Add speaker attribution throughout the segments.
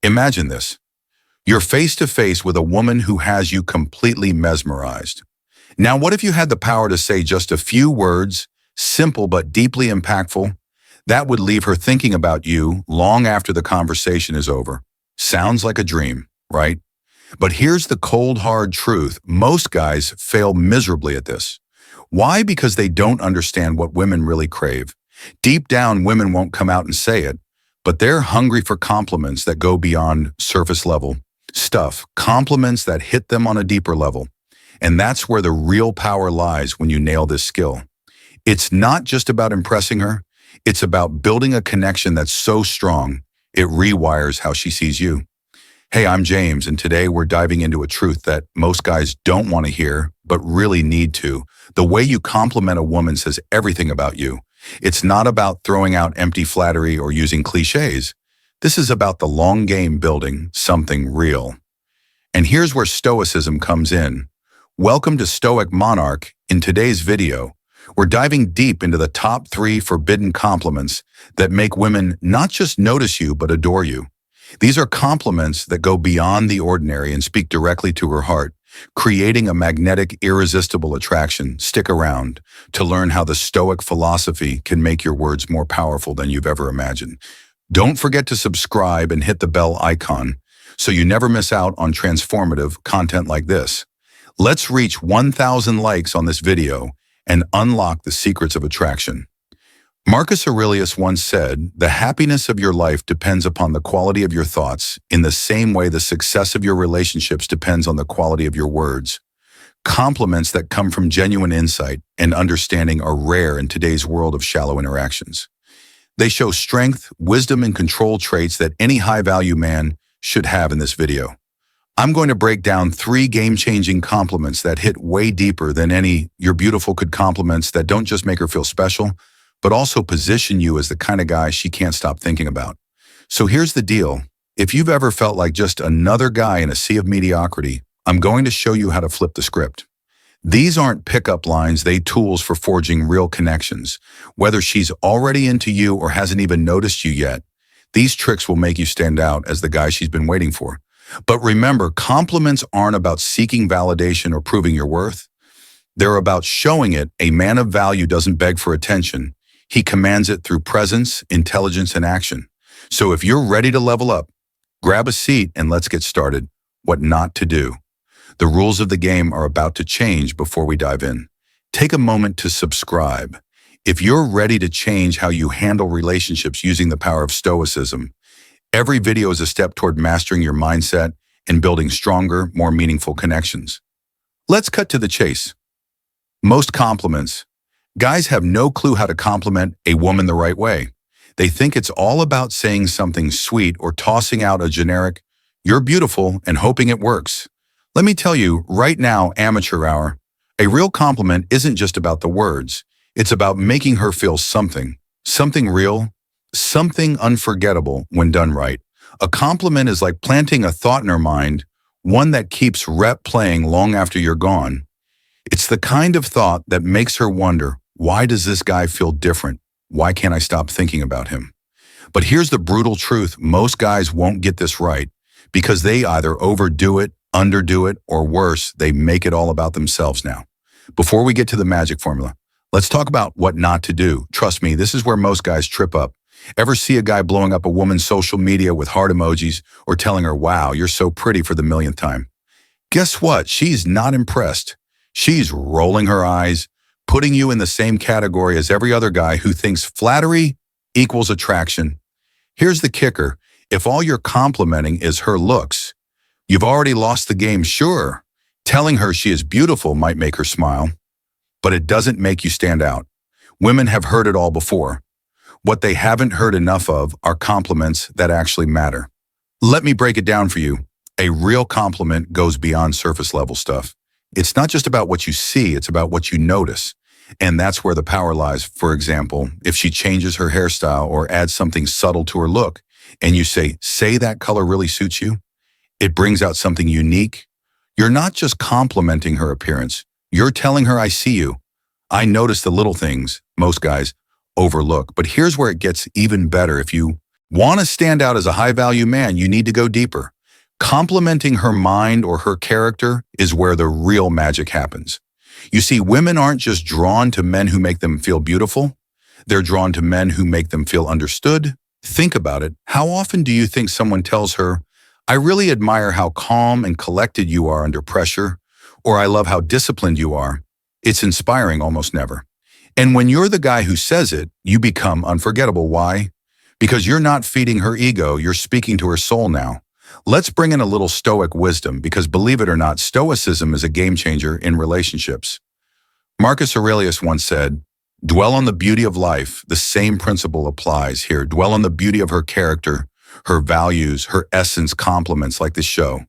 Speaker 1: Imagine this. You're face to face with a woman who has you completely mesmerized. Now, what if you had the power to say just a few words, simple but deeply impactful, that would leave her thinking about you long after the conversation is over? Sounds like a dream, right? But here's the cold, hard truth. Most guys fail miserably at this. Why? Because they don't understand what women really crave. Deep down, women won't come out and say it, but they're hungry for compliments that go beyond surface level stuff, compliments that hit them on a deeper level. And that's where the real power lies when you nail this skill. It's not just about impressing her, it's about building a connection that's so strong, it rewires how she sees you. Hey, I'm James, and today we're diving into a truth that most guys don't want to hear, but really need to. The way you compliment a woman says everything about you. It's not about throwing out empty flattery or using cliches. This is about the long game, building something real. And here's where Stoicism comes in. Welcome to Stoic Monarch. In today's video, we're diving deep into the top 3 forbidden compliments that make women not just notice you, but adore you. These are compliments that go beyond the ordinary and speak directly to her heart, creating a magnetic, irresistible attraction. Stick around to learn how the Stoic philosophy can make your words more powerful than you've ever imagined. Don't forget to subscribe and hit the bell icon so you never miss out on transformative content like this. Let's reach 1,000 likes on this video and unlock the secrets of attraction. Marcus Aurelius once said, "The happiness of your life depends upon the quality of your thoughts, in the same way the success of your relationships depends on the quality of your words." Compliments that come from genuine insight and understanding are rare in today's world of shallow interactions. They show strength, wisdom, and control traits that any high-value man should have in this video. I'm going to break down 3 game-changing compliments that hit way deeper than any "you're beautiful" could. Compliments that don't just make her feel special, but also position you as the kind of guy she can't stop thinking about. So here's the deal. If you've ever felt like just another guy in a sea of mediocrity, I'm going to show you how to flip the script. These aren't pickup lines, they're tools for forging real connections. Whether she's already into you or hasn't even noticed you yet, these tricks will make you stand out as the guy she's been waiting for. But remember, compliments aren't about seeking validation or proving your worth. They're about showing it. A man of value doesn't beg for attention. He commands it through presence, intelligence, and action. So if you're ready to level up, grab a seat and let's get started. What not to do. The rules of the game are about to change before we dive in. Take a moment to subscribe. If you're ready to change how you handle relationships using the power of Stoicism, every video is a step toward mastering your mindset and building stronger, more meaningful connections. Let's cut to the chase. Most compliments. Guys have no clue how to compliment a woman the right way. They think it's all about saying something sweet or tossing out a generic, "you're beautiful," and hoping it works. Let me tell you right now, amateur hour, a real compliment isn't just about the words. It's about making her feel something real, something unforgettable when done right. A compliment is like planting a thought in her mind, one that keeps playing long after you're gone. It's the kind of thought that makes her wonder, why does this guy feel different? Why can't I stop thinking about him? But here's the brutal truth. Most guys won't get this right because they either overdo it, underdo it, or worse, they make it all about themselves now. Before we get to the magic formula, let's talk about what not to do. Trust me, this is where most guys trip up. Ever see a guy blowing up a woman's social media with heart emojis or telling her, "Wow, you're so pretty" for the millionth time? Guess what? She's not impressed. She's rolling her eyes, putting you in the same category as every other guy who thinks flattery equals attraction. Here's the kicker. If all you're complimenting is her looks, you've already lost the game. Sure, telling her she is beautiful might make her smile, but it doesn't make you stand out. Women have heard it all before. What they haven't heard enough of are compliments that actually matter. Let me break it down for you. A real compliment goes beyond surface level stuff. It's not just about what you see, it's about what you notice. And that's where the power lies. For example, if she changes her hairstyle or adds something subtle to her look, and you say that color really suits you, it brings out something unique. You're not just complimenting her appearance. You're telling her, "I see you. I notice the little things most guys overlook." But here's where it gets even better. If you Want to stand out as a high-value man, you need to go deeper. Complimenting her mind or her character is where the real magic happens. You see, women aren't just drawn to men who make them feel beautiful. They're drawn to men who make them feel understood. Think about it. How often do you think someone tells her, "I really admire how calm and collected you are under pressure," or "I love how disciplined you are"? It's inspiring almost never. And when you're the guy who says it, you become unforgettable. Why? Because you're not feeding her ego, you're speaking to her soul now. Let's bring in a little Stoic wisdom, because believe it or not, Stoicism is a game changer in relationships. Marcus Aurelius once said, "Dwell on the beauty of life." The same principle applies here. Dwell on the beauty of her character, her values, her essence, compliments like this show.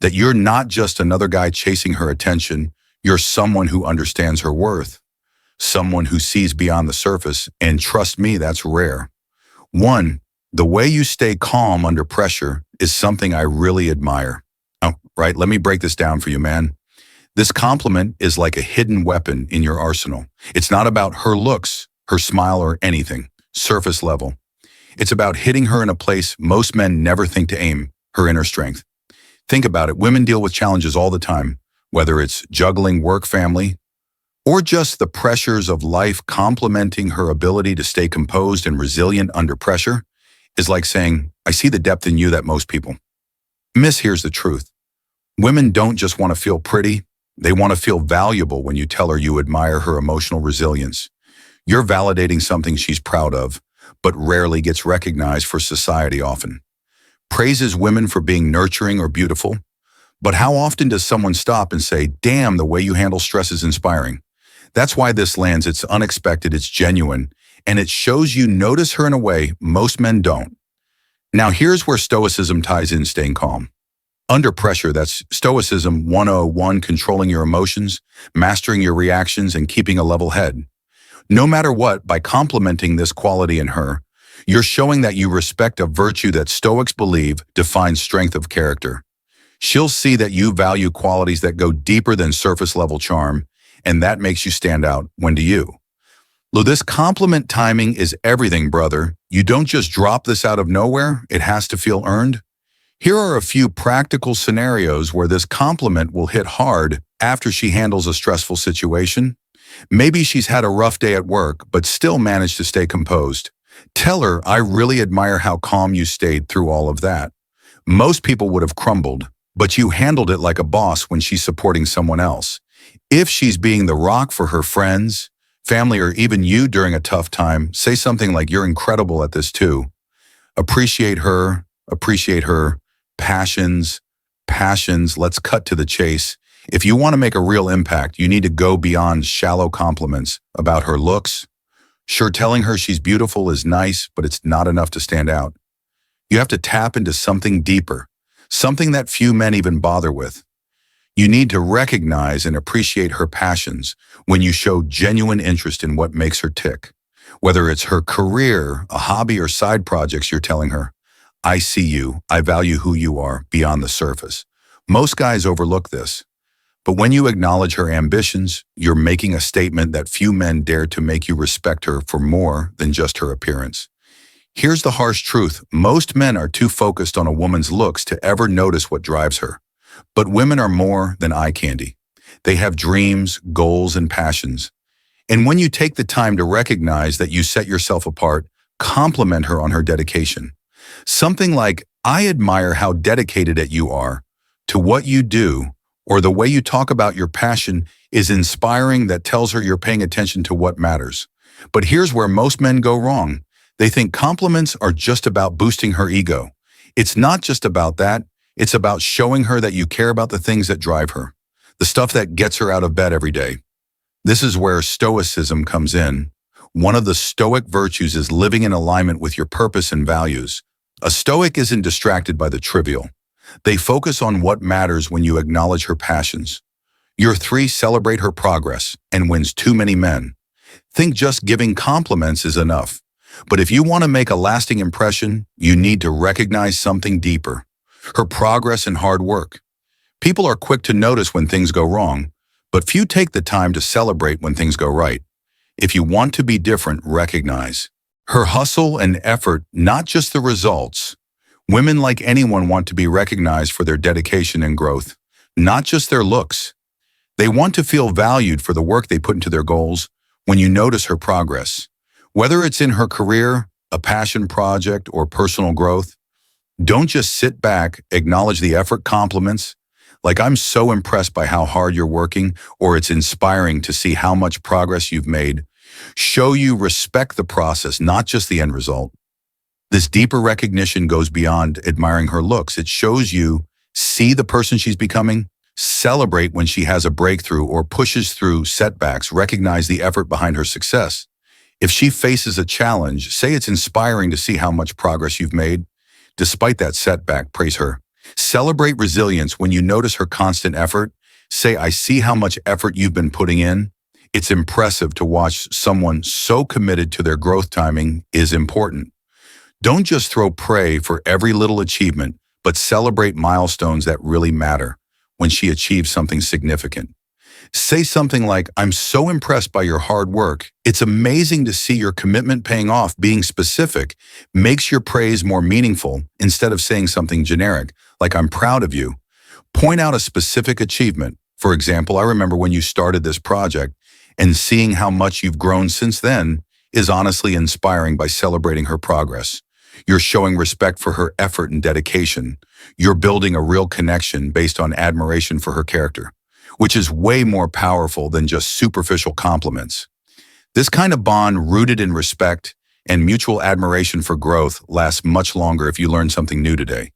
Speaker 1: That you're not just another guy chasing her attention, you're someone who understands her worth. Someone who sees beyond the surface, and trust me, that's rare. One, the way you stay calm under pressure is something I really admire. Oh, right, let me break this down for you, man. This compliment is like a hidden weapon in your arsenal. It's not about her looks, her smile, or anything, surface level. It's about hitting her in a place most men never think to aim, her inner strength. Think about it, women deal with challenges all the time, whether it's juggling work, family, or just the pressures of life. Complimenting her ability to stay composed and resilient under pressure is like saying, "I see the depth in you that most people miss." Here's the truth. Women don't just want to feel pretty, they want to feel valuable. When you tell her you admire her emotional resilience, you're validating something she's proud of, but rarely gets recognized for society often. Praises women for being nurturing or beautiful, but how often does someone stop and say, "Damn, the way you handle stress is inspiring"? That's why this lands. It's unexpected, it's genuine, and it shows you notice her in a way most men don't. Now here's where Stoicism ties in staying calm. Under pressure, that's Stoicism 101, controlling your emotions, mastering your reactions, and keeping a level head. No matter what, by complimenting this quality in her, you're showing that you respect a virtue that Stoics believe defines strength of character. She'll see that you value qualities that go deeper than surface level charm, and that makes you stand out. When do you? Look, this compliment timing is everything, brother. You don't just drop this out of nowhere. It has to feel earned. Here are a few practical scenarios where this compliment will hit hard after she handles a stressful situation. Maybe she's had a rough day at work, but still managed to stay composed. Tell her, "I really admire how calm you stayed through all of that. Most people would have crumbled, but you handled it like a boss." When she's supporting someone else, if she's being the rock for her friends, family, or even you during a tough time, say something like, "You're incredible at this too." Appreciate her, appreciate her. Passions. Let's cut to the chase. If you want to make a real impact, you need to go beyond shallow compliments about her looks. Sure, telling her she's beautiful is nice, but it's not enough to stand out. You have to tap into something deeper, something that few men even bother with. You need to recognize and appreciate her passions when you show genuine interest in what makes her tick. Whether it's her career, a hobby, or side projects, you're telling her, "I see you, I value who you are beyond the surface." Most guys overlook this, but when you acknowledge her ambitions, you're making a statement that few men dare to. Make you respect her for more than just her appearance. Here's the harsh truth. Most men are too focused on a woman's looks to ever notice what drives her. But women are more than eye candy. They have dreams, goals, and passions. And when you take the time to recognize that you set yourself apart, compliment her on her dedication. Something like, "I admire how dedicated you are to what you do," or "the way you talk about your passion is inspiring." That tells her you're paying attention to what matters. But here's where most men go wrong. They think compliments are just about boosting her ego. It's not just about that. It's about showing her that you care about the things that drive her, the stuff that gets her out of bed every day. This is where Stoicism comes in. One of the Stoic virtues is living in alignment with your purpose and values. A Stoic isn't distracted by the trivial. They focus on what matters. When you acknowledge her passions, your 3 celebrate her progress and wins too many men. Think just giving compliments is enough. But if you want to make a lasting impression, you need to recognize something deeper. Her progress and hard work. People are quick to notice when things go wrong, but few take the time to celebrate when things go right. If you want to be different, recognize Her hustle and effort, not just the results. Women, like anyone, want to be recognized for their dedication and growth, not just their looks. They want to feel valued for the work they put into their goals. When you notice her progress, whether it's in her career, a passion project, or personal growth, don't just sit back, acknowledge the effort. Compliments, like "I'm so impressed by how hard you're working," or "It's inspiring to see how much progress you've made," show you respect the process, not just the end result. This deeper recognition goes beyond admiring her looks. It shows you see the person she's becoming, celebrate when she has a breakthrough or pushes through setbacks, recognize the effort behind her success. If she faces a challenge, say "It's inspiring to see how much progress you've made. Despite that setback," praise her. Celebrate resilience when you notice her constant effort. Say "I see how much effort you've been putting in. It's impressive to watch someone so committed to their growth." Timing is important. Don't just throw praise for every little achievement, but celebrate milestones that really matter. When she achieves something significant, say something like "I'm so impressed by your hard work. It's amazing to see your commitment paying off." Being specific makes your praise more meaningful. Instead of saying something generic, like "I'm proud of you," point out a specific achievement. For example, "I remember when you started this project, and seeing how much you've grown since then is honestly inspiring." By celebrating her progress, you're showing respect for her effort and dedication. You're building a real connection based on admiration for her character, which is way more powerful than just superficial compliments. This kind of bond, rooted in respect and mutual admiration for growth, lasts much longer. If you learned something new today,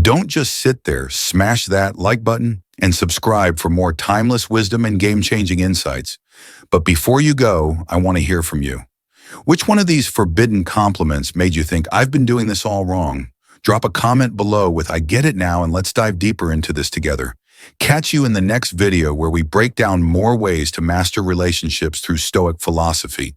Speaker 1: don't just sit there. Smash that like button and subscribe for more timeless wisdom and game-changing insights. But before you go, I want to hear from you. Which one of these forbidden compliments made you think, "I've been doing this all wrong"? Drop a comment below with "I get it now," and let's dive deeper into this together. Catch you in the next video, where we break down more ways to master relationships through Stoic philosophy.